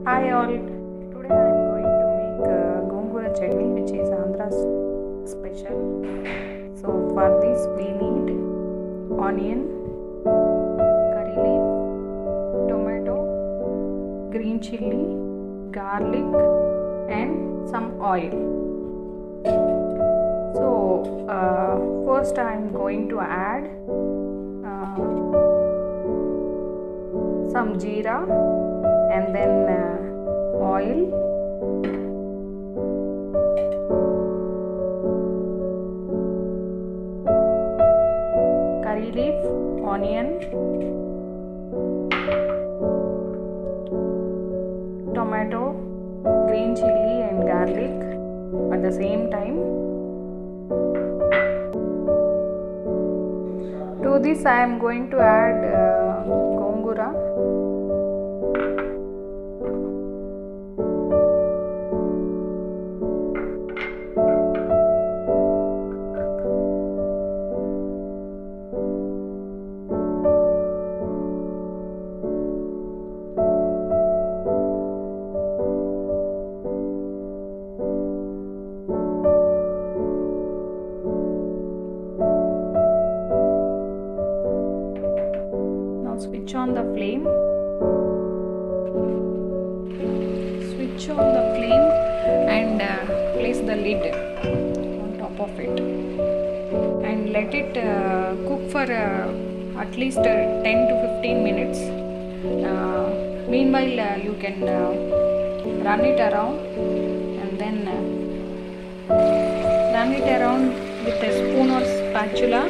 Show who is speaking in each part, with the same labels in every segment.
Speaker 1: Hi all. Today I am going to make Gongura chutney, which is Andhra's special. So for this we need onion, curry leaf, tomato, green chilli, garlic, and some oil. So first I am going to add some jeera and then oil, curry leaf, onion, tomato, green chilli and garlic at the same time. To this I am going to add gongura. Switch on the flame. Switch on the flame and place the lid on top of it and let it cook for at least 10 to 15 minutes. Meanwhile, you can run it around and then run it around with a spoon or spatula.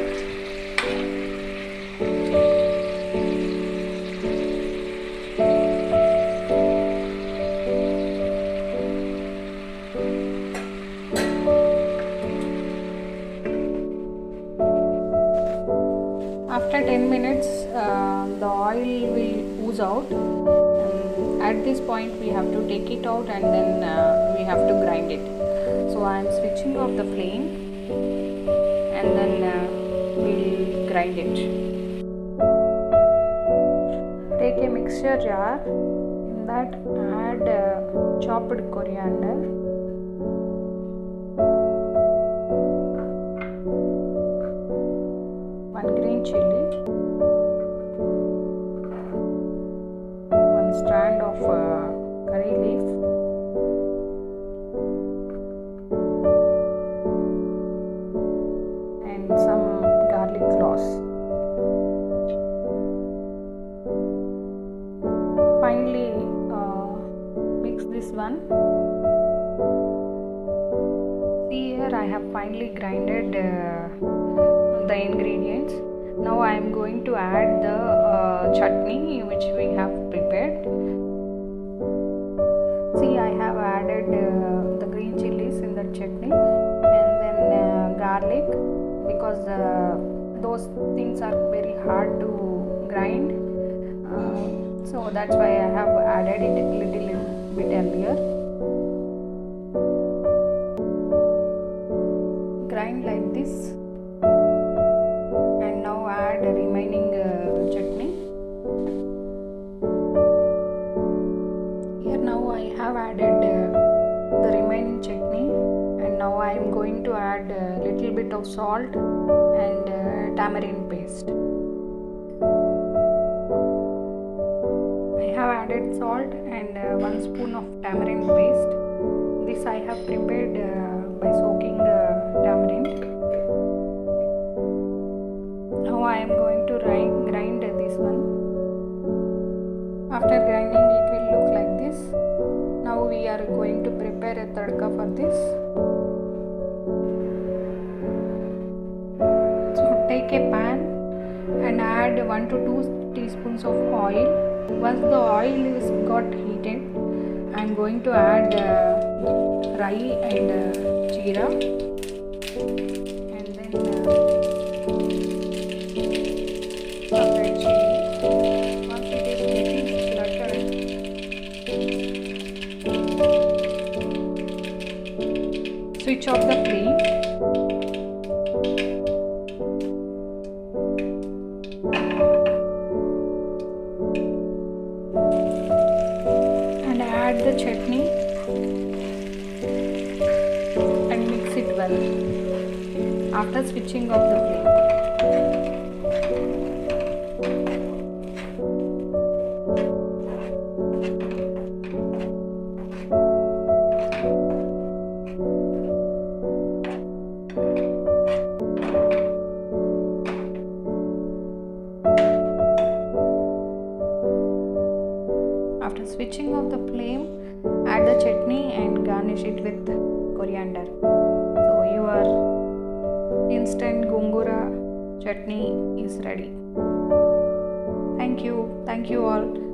Speaker 1: After 10 minutes, the oil will ooze out. At this point, we have to take it out and then we have to grind it. So I am switching off the flame and then we'll grind it. Take a mixture jar. In that, add chopped coriander, green chilli, one strand of curry leaf, and some garlic cloves. Finally, mix this one. See here, I have finely grinded the ingredients. Now I am going to add the chutney which we have prepared. See, I have added the green chilies in the chutney and then garlic, because those things are very hard to grind. So that's why I have added it a little bit earlier. Grind like this. The remaining chutney. Here now I have added the remaining chutney, and now I am going to add a little bit of salt and tamarind paste. I have added salt and 1 spoon of tamarind paste. This I have prepared by soaking tamarind. Now I am going to grind this one. After grinding, it will look like this. Now we are going to prepare a tadka for this. So take a pan and add 1 to 2 teaspoons of oil. Once the oil is got heated, I am going to add rai and jeera, and then red chilli. Once it is getting fluttered, switch off the flame and add add the chutney and mix it well after switching off the flame. After switching off the flame, add the chutney and garnish it with coriander. So your instant Gongura chutney is ready. Thank you all.